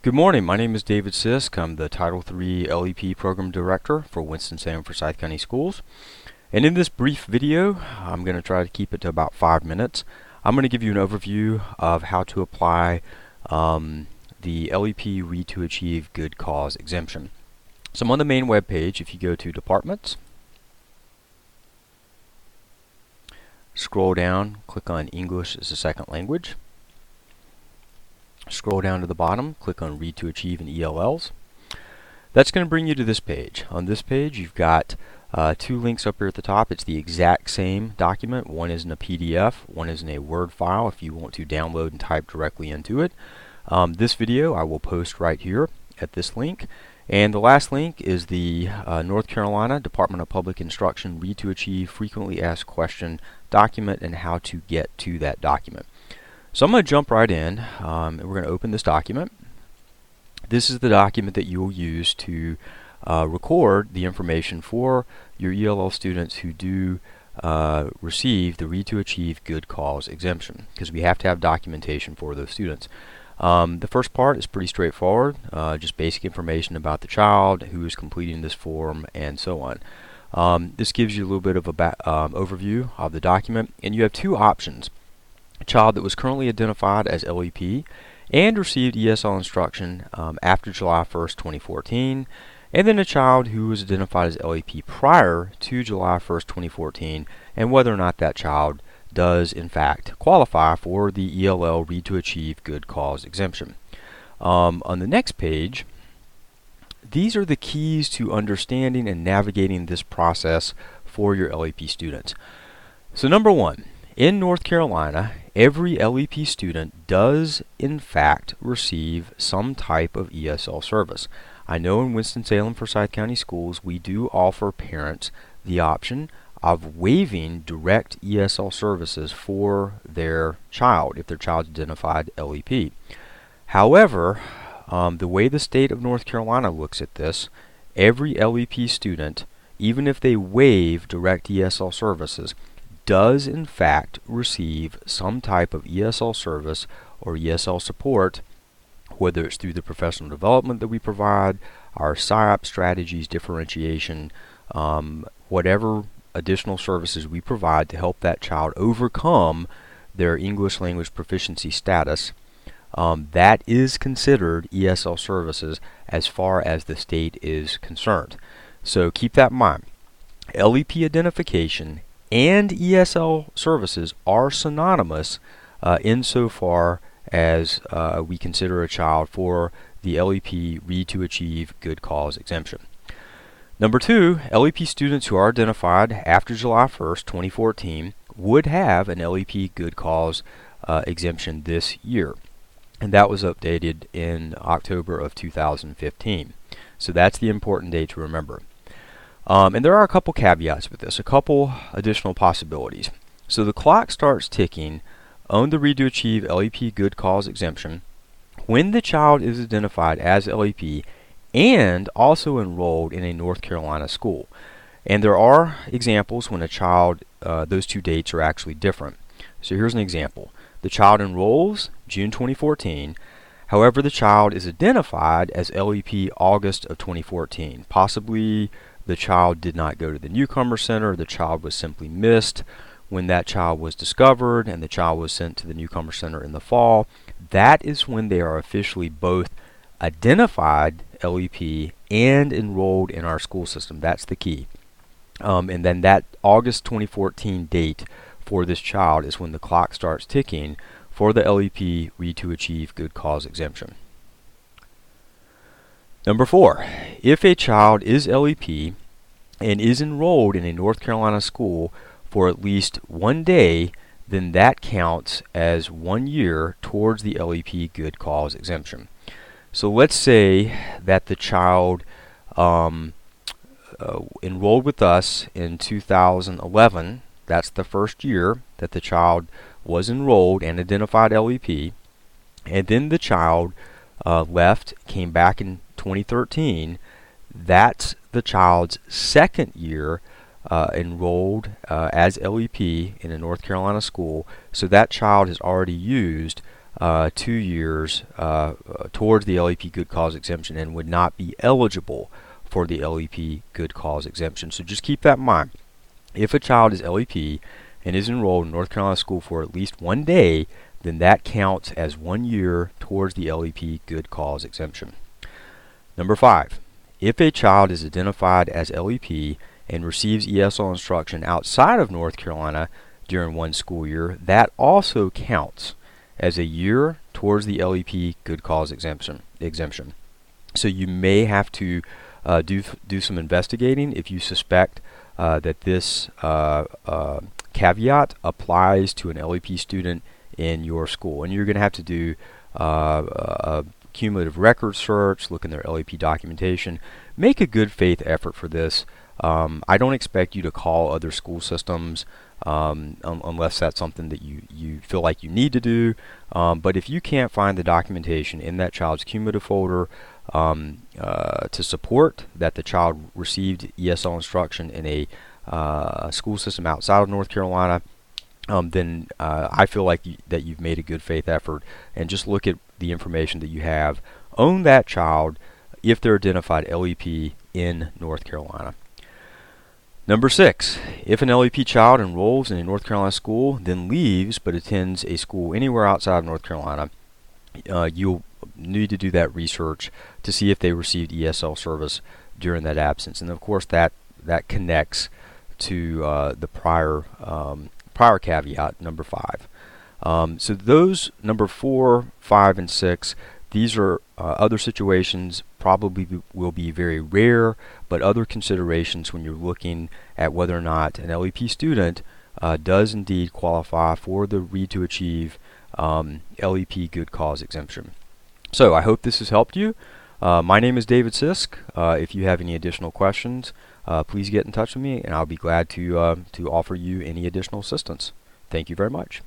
Good morning, my name is David Sisk. I'm the Title III LEP Program Director for Winston-Salem Forsyth County Schools. And in this brief video, I'm going to try to keep it to about 5 minutes. I'm going to give you an overview of how to apply the LEP Read to Achieve Good Cause exemption. So I'm on the main web page. If you go to Departments, scroll down, click on English as a Second Language. Scroll down to the bottom, click on Read to Achieve and ELLs. That's going to bring you to this page. On this page, you've got two links up here at the top. It's the exact same document. One is in a PDF, one is in a Word file if you want to download and type directly into it. This video I will post right here at this link. And the last link is the North Carolina Department of Public Instruction Read to Achieve Frequently Asked Question document and how to get to that document. So I'm going to jump right in, and we're going to open this document. This is the document that you will use to record the information for your ELL students who do receive the Read to Achieve Good Cause exemption, because we have to have documentation for those students. The first part is pretty straightforward, just basic information about the child, who is completing this form, and so on. This gives you a little bit of a overview of the document, and you have two options. A child that was currently identified as LEP and received ESL instruction after July 1st, 2014, and then a child who was identified as LEP prior to July 1st, 2014, and whether or not that child does in fact qualify for the ELL Read to Achieve Good Cause exemption. On the next page, these are the keys to understanding and navigating this process for your LEP students. So number one, in North Carolina, every LEP student does in fact receive some type of ESL service. I know in Winston-Salem Forsyth County Schools we do offer parents the option of waiving direct ESL services for their child if their child's identified LEP. However, the way the state of North Carolina looks at this, every LEP student, even if they waive direct ESL services, does in fact receive some type of ESL service or ESL support, whether it's through the professional development that we provide, our SIOP strategies, differentiation, whatever additional services we provide to help that child overcome their English language proficiency status. That is considered ESL services as far as the state is concerned. So keep that in mind. LEP identification and ESL services are synonymous insofar as we consider a child for the LEP Read to Achieve Good Cause exemption. Number two, LEP students who are identified after July 1st, 2014 would have an LEP Good Cause exemption this year. And that was updated in October of 2015. So that's the important date to remember. And there are a couple caveats with this, a couple additional possibilities. So the clock starts ticking on the Read to Achieve LEP Good Cause exemption when the child is identified as LEP and also enrolled in a North Carolina school. And there are examples when a child, those two dates are actually different. So here's an example. The child enrolls June 2014. However, the child is identified as LEP August of 2014. Possibly the child did not go to the newcomer center, the child was simply missed when that child was discovered, and the child was sent to the newcomer center in the fall. That is when they are officially both identified LEP and enrolled in our school system. That's the key. And then that August 2014 date for this child is when the clock starts ticking for the LEP Read to Achieve Good Cause exemption. Number four, if a child is LEP and is enrolled in a North Carolina school for at least one day, then that counts as 1 year towards the LEP Good Cause exemption. So let's say that the child enrolled with us in 2011. That's the first year that the child was enrolled and identified LEP, and then the child left, came back in 2013. That's the child's second year enrolled as LEP in a North Carolina school, so that child has already used 2 years towards the LEP Good Cause exemption and would not be eligible for the LEP Good Cause exemption. So just keep that in mind. If a child is LEP and is enrolled in North Carolina school for at least 1 day, then that counts as 1 year towards the LEP Good Cause exemption. Number 5, if a child is identified as LEP and receives ESL instruction outside of North Carolina during 1 school year, that also counts as a year towards the LEP Good Cause exemption. So you may have to do some investigating if you suspect that this caveat applies to an LEP student in your school, and you're going to have to do a cumulative record search, look in their LEP documentation, make a good faith effort for this. I don't expect you to call other school systems unless that's something that you feel like you need to do. But if you can't find the documentation in that child's cumulative folder to support that the child received ESL instruction in a school system outside of North Carolina, then I feel like that you've made a good faith effort, and just look at the information that you have on that child if they're identified LEP in North Carolina. Number 6, if an LEP child enrolls in a North Carolina school, then leaves but attends a school anywhere outside of North Carolina, you'll need to do that research to see if they received ESL service during that absence. And of course that connects to the prior caveat, number 5. So those number 4, 5, and 6, these are other situations, probably will be very rare, but other considerations when you're looking at whether or not an LEP student does indeed qualify for the Read to Achieve LEP Good Cause exemption. So I hope this has helped you. My name is David Sisk. If you have any additional questions, please get in touch with me, and I'll be glad to offer you any additional assistance. Thank you very much.